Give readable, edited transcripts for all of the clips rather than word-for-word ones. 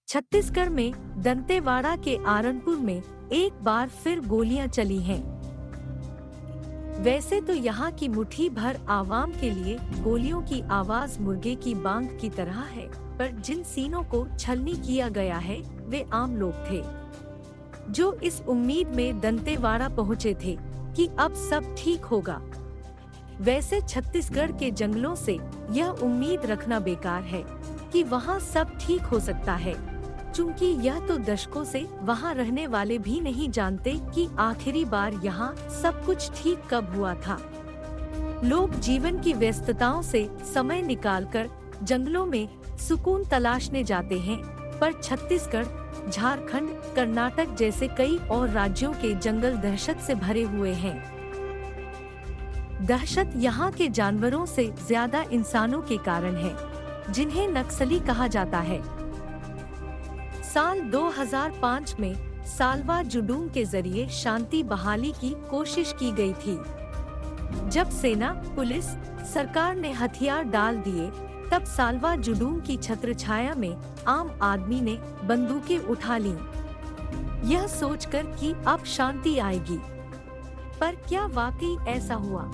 छत्तीसगढ़ में दंतेवाड़ा के आरनपुर में एक बार फिर गोलियां चली हैं। वैसे तो यहाँ की मुट्ठी भर आवाम के लिए गोलियों की आवाज मुर्गे की बांग की तरह है, पर जिन सीनों को छलनी किया गया है वे आम लोग थे, जो इस उम्मीद में दंतेवाड़ा पहुँचे थे कि अब सब ठीक होगा। वैसे छत्तीसगढ़ के जंगलों से यह उम्मीद रखना बेकार है कि वहाँ सब ठीक हो सकता है, चूँकि यह तो दशकों से वहाँ रहने वाले भी नहीं जानते कि आखिरी बार यहाँ सब कुछ ठीक कब हुआ था। लोग जीवन की व्यस्तताओं से समय निकालकर जंगलों में सुकून तलाशने जाते हैं, पर छत्तीसगढ़, झारखंड, कर्नाटक जैसे कई और राज्यों के जंगल दहशत से भरे हुए हैं। दहशत यहाँ के जानवरों से ज्यादा इंसानों के कारण है, जिन्हें नक्सली कहा जाता है। साल 2005 में साल्वा जुडूम के जरिए शांति बहाली की कोशिश की गई थी। जब सेना, पुलिस, सरकार ने हथियार डाल दिए, तब साल्वा जुडूम की छत्रछाया में आम आदमी ने बंदूकें उठा लीं, यह सोचकर कि अब शांति आएगी। पर क्या वाकई ऐसा हुआ?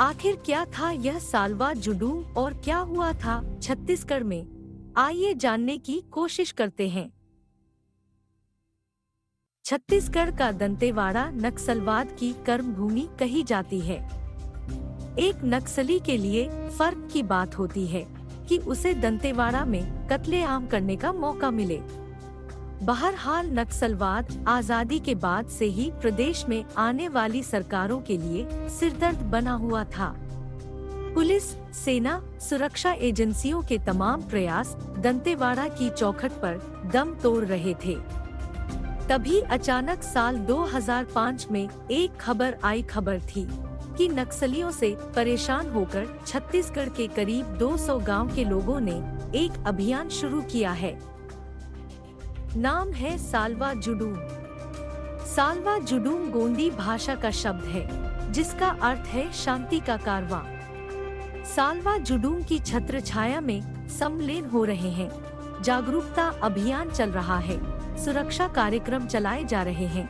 आखिर क्या था यह साल्वा जुडूम और क्या हुआ था छत्तीसगढ़ में? आइए जानने की कोशिश करते हैं। छत्तीसगढ़ का दंतेवाड़ा नक्सलवाद की कर्मभूमि कही जाती है। एक नक्सली के लिए फर्क की बात होती है कि उसे दंतेवाड़ा में कत्लेआम करने का मौका मिले। बहरहाल नक्सलवाद आजादी के बाद से ही प्रदेश में आने वाली सरकारों के लिए सिरदर्द बना हुआ था। पुलिस, सेना, सुरक्षा एजेंसियों के तमाम प्रयास दंतेवाड़ा की चौखट पर दम तोड़ रहे थे। तभी अचानक साल 2005 में एक खबर थी कि नक्सलियों से परेशान होकर छत्तीसगढ़ के करीब 200 गांव के लोगों ने एक अभियान शुरू किया है। नाम है साल्वा जुडूम। साल्वा जुडूम गोंडी भाषा का शब्द है, जिसका अर्थ है शांति का कारवां। साल्वा जुडूम की छत्र छाया में सम्मेलन हो रहे हैं, जागरूकता अभियान चल रहा है, सुरक्षा कार्यक्रम चलाए जा रहे हैं,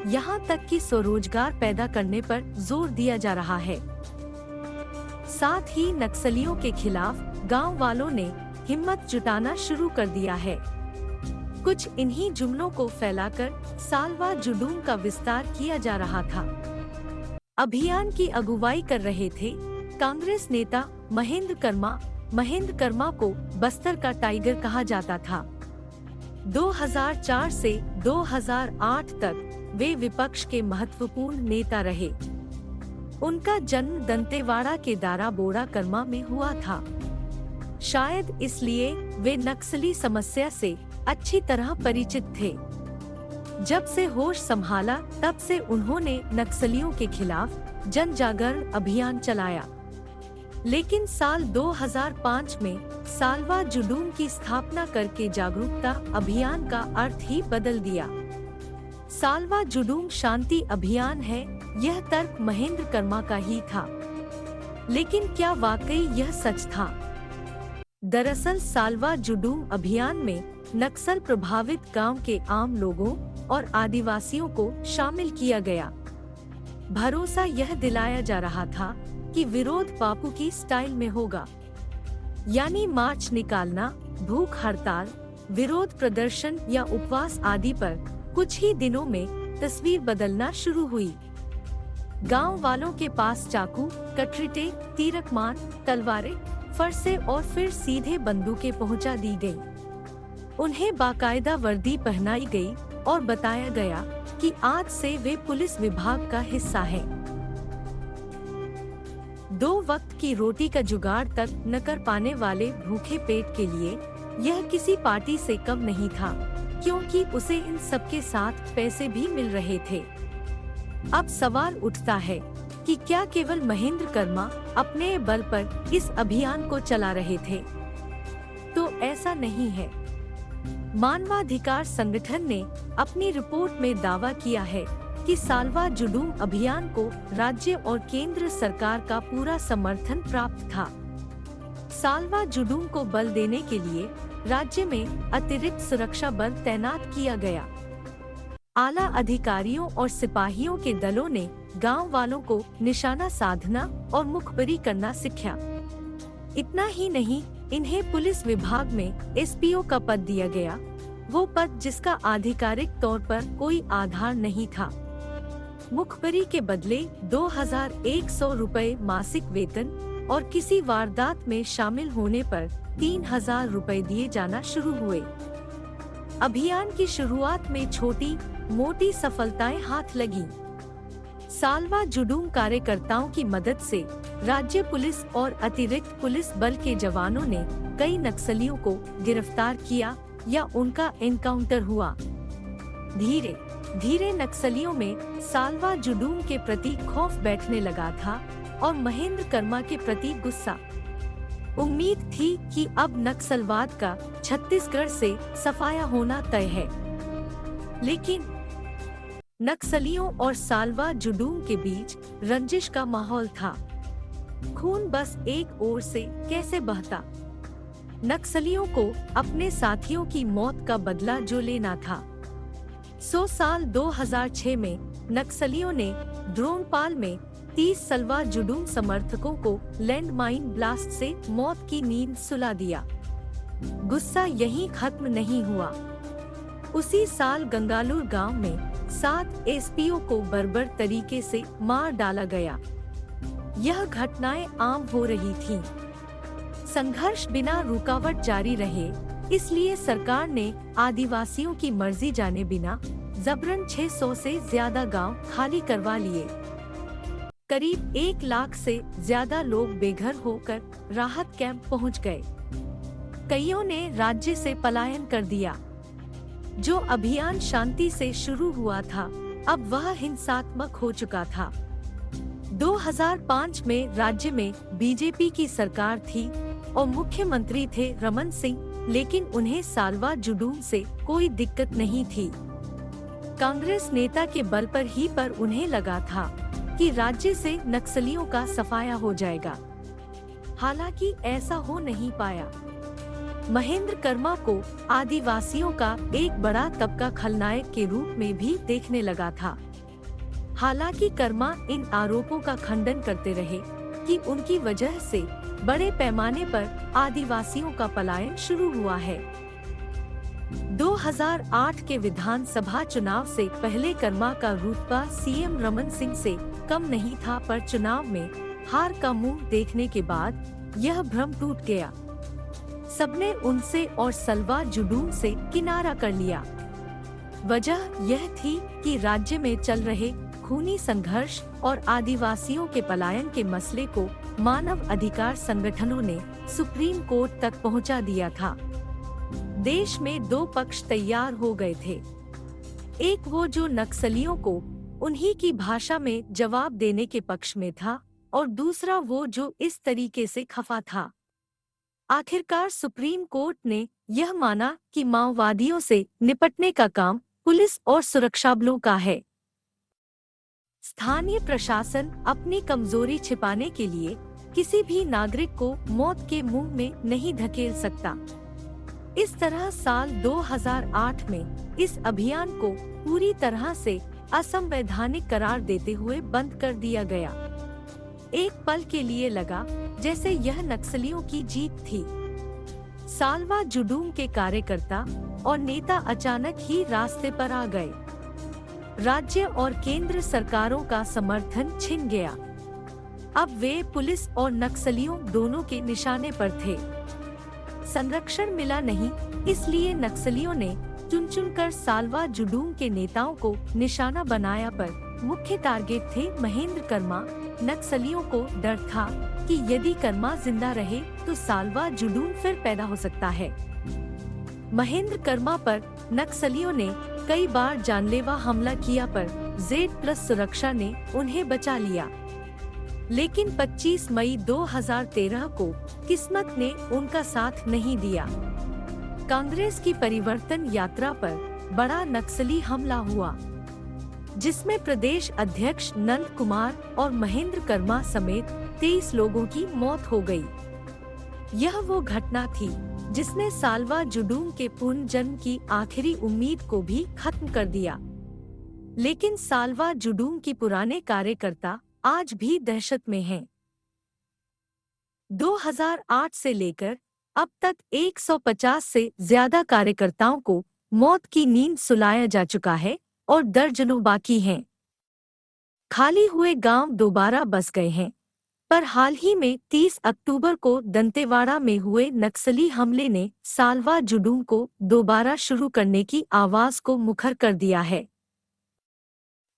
यहाँ तक कि स्वरोजगार पैदा करने पर जोर दिया जा रहा है। साथ ही नक्सलियों के खिलाफ गांव वालों ने हिम्मत जुटाना शुरू कर दिया है। कुछ इन्हीं जुमलों को फैलाकर साल्वा जुडूम का विस्तार किया जा रहा था। अभियान की अगुवाई कर रहे थे कांग्रेस नेता महेंद्र कर्मा को बस्तर का टाइगर कहा जाता था। 2004 से 2008 तक वे विपक्ष के महत्वपूर्ण नेता रहे। उनका जन्म दंतेवाड़ा के दाराबोड़ा कर्मा में हुआ था। शायद इसलिए वे नक्सली समस्या से अच्छी तरह परिचित थे। जब से होश संभाला तब से उन्होंने नक्सलियों के खिलाफ जन जागरण अभियान चलाया। लेकिन साल 2005 में साल्वा जुडूम की स्थापना करके जागरूकता अभियान का अर्थ ही बदल दिया। साल्वा जुडूम शांति अभियान है, यह तर्क महेंद्र कर्मा का ही था। लेकिन क्या वाकई यह सच था? दरअसल साल्वा जुडूम अभियान में नक्सल प्रभावित गांव के आम लोगों और आदिवासियों को शामिल किया गया। भरोसा यह दिलाया जा रहा था कि विरोध बापू की स्टाइल में होगा, यानी मार्च निकालना, भूख हड़ताल, विरोध प्रदर्शन या उपवास आदि पर कुछ ही दिनों में तस्वीर बदलना शुरू हुई। गांव वालों के पास चाकू, कटरीटे, तीरकमान, तलवारें, फरसे और फिर सीधे बंदूकें पहुंचा दी गई। उन्हें बाकायदा वर्दी पहनाई गई और बताया गया कि आज से वे पुलिस विभाग का हिस्सा हैं। 2 वक्त की रोटी का जुगाड़ तक न कर पाने वाले भूखे पेट के लिए यह किसी पार्टी से कम नहीं था, क्योंकि उसे इन सबके साथ पैसे भी मिल रहे थे। अब सवाल उठता है कि क्या केवल महेंद्र कर्मा अपने बल पर इस अभियान को चला रहे थे? तो ऐसा नहीं है। मानवाधिकार संगठन ने अपनी रिपोर्ट में दावा किया है कि साल्वा जुडूम अभियान को राज्य और केंद्र सरकार का पूरा समर्थन प्राप्त था। साल्वा जुडूम को बल देने के लिए राज्य में अतिरिक्त सुरक्षा बल तैनात किया गया। आला अधिकारियों और सिपाहियों के दलों ने गांव वालों को निशाना साधना और मुखबिरी करना सिखाया। इतना ही नहीं, इन्हें पुलिस विभाग में एसपीओ का पद दिया गया, वो पद जिसका आधिकारिक तौर पर कोई आधार नहीं था। मुखबिरी के बदले 2100 रुपए मासिक वेतन और किसी वारदात में शामिल होने पर 3000 रुपए दिए जाना शुरू हुए। अभियान की शुरुआत में छोटी मोटी सफलताएं हाथ लगीं। सालवा जुडूम कार्यकर्ताओं की मदद से राज्य पुलिस और अतिरिक्त पुलिस बल के जवानों ने कई नक्सलियों को गिरफ्तार किया या उनका एनकाउंटर हुआ। धीरे धीरे नक्सलियों में सालवा जुडूम के प्रति खौफ बैठने लगा था और महेंद्र कर्मा के प्रति गुस्सा। उम्मीद थी कि अब नक्सलवाद का छत्तीसगढ़ से सफाया होना तय है, लेकिन नक्सलियों और सालवा जुडूम के बीच रंजिश का माहौल था। खून बस एक ओर से कैसे बहता। नक्सलियों को अपने साथियों की मौत का बदला जो लेना था। साल 2006 में नक्सलियों ने द्रोणपाल में 30 सालवा जुडूम समर्थकों को लैंडमाइन ब्लास्ट से मौत की नींद सुला दिया। गुस्सा यहीं खत्म नहीं हुआ। उसी साल गंगालूर गांव में 7 एसपीओ को बर्बर तरीके से मार डाला गया। यह घटनाएं आम हो रही थीं। संघर्ष बिना रुकावट जारी रहे, इसलिए सरकार ने आदिवासियों की मर्जी जाने बिना जबरन 600 से ज्यादा गांव खाली करवा लिए। करीब 1 लाख से ज्यादा लोग बेघर होकर राहत कैंप पहुंच गए। कईयों ने राज्य से पलायन कर दिया। जो अभियान शांति से शुरू हुआ था, अब वह हिंसात्मक हो चुका था। 2005 में राज्य में बीजेपी की सरकार थी और मुख्यमंत्री थे रमन सिंह, लेकिन उन्हें सालवा जुडूम से कोई दिक्कत नहीं थी। कांग्रेस नेता के बल पर ही पर उन्हें लगा था कि राज्य से नक्सलियों का सफाया हो जाएगा। हालांकि ऐसा हो नहीं पाया। महेंद्र कर्मा को आदिवासियों का एक बड़ा तबका खलनायक के रूप में भी देखने लगा था। हालांकि कर्मा इन आरोपों का खंडन करते रहे कि उनकी वजह से बड़े पैमाने पर आदिवासियों का पलायन शुरू हुआ है। 2008 के विधानसभा चुनाव से पहले कर्मा का रुतबा सीएम रमन सिंह से कम नहीं था, पर चुनाव में हार का मुंह देखने के बाद यह भ्रम टूट गया। सबने उनसे और सालवा जुडूम से किनारा कर लिया। वजह यह थी कि राज्य में चल रहे खूनी संघर्ष और आदिवासियों के पलायन के मसले को मानव अधिकार संगठनों ने सुप्रीम कोर्ट तक पहुंचा दिया था। देश में 2 पक्ष तैयार हो गए थे। एक वो जो नक्सलियों को उन्हीं की भाषा में जवाब देने के पक्ष में था, और दूसरा वो जो इस तरीके से खफा था। आखिरकार सुप्रीम कोर्ट ने यह माना कि माओवादियों से निपटने का काम पुलिस और सुरक्षा बलों का है। स्थानीय प्रशासन अपनी कमजोरी छिपाने के लिए किसी भी नागरिक को मौत के मुंह में नहीं धकेल सकता। इस तरह साल 2008 में इस अभियान को पूरी तरह से असंवैधानिक करार देते हुए बंद कर दिया गया। एक पल के लिए लगा जैसे यह नक्सलियों की जीत थी। सालवा जुडूम के कार्यकर्ता और नेता अचानक ही रास्ते पर आ गए। राज्य और केंद्र सरकारों का समर्थन छिन गया। अब वे पुलिस और नक्सलियों दोनों के निशाने पर थे। संरक्षण मिला नहीं, इसलिए नक्सलियों ने चुन-चुन कर सालवा जुडूम के नेताओं को निशाना बनाया, पर मुख्य टारगेट थे महेंद्र कर्मा। नक्सलियों को डर था कि यदि कर्मा जिंदा रहे तो सालवा जुडूम फिर पैदा हो सकता है। महेंद्र कर्मा पर नक्सलियों ने कई बार जानलेवा हमला किया, पर Z+ सुरक्षा ने उन्हें बचा लिया। लेकिन 25 मई 2013 को किस्मत ने उनका साथ नहीं दिया। कांग्रेस की परिवर्तन यात्रा पर बड़ा नक्सली हमला हुआ, जिसमें प्रदेश अध्यक्ष नंद कुमार और महेंद्र कर्मा समेत 23 लोगों की मौत हो गई। यह वो घटना थी जिसने साल्वा जुडूम के पुनर्जन्म की आखिरी उम्मीद को भी खत्म कर दिया। लेकिन साल्वा जुडूम की पुराने कार्यकर्ता आज भी दहशत में हैं। 2008 से लेकर अब तक 150 से ज्यादा कार्यकर्ताओं को मौत की नींद सुलाया जा चुका है और दर्जनों बाकी हैं। खाली हुए गांव दोबारा बस गए हैं, पर हाल ही में 30 अक्टूबर को दंतेवाड़ा में हुए नक्सली हमले ने साल्वा जुडूम को दोबारा शुरू करने की आवाज को मुखर कर दिया है।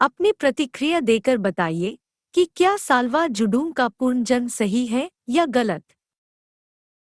अपनी प्रतिक्रिया देकर बताइए कि क्या साल्वा जुडूम का पुनर्जन्म सही है या गलत।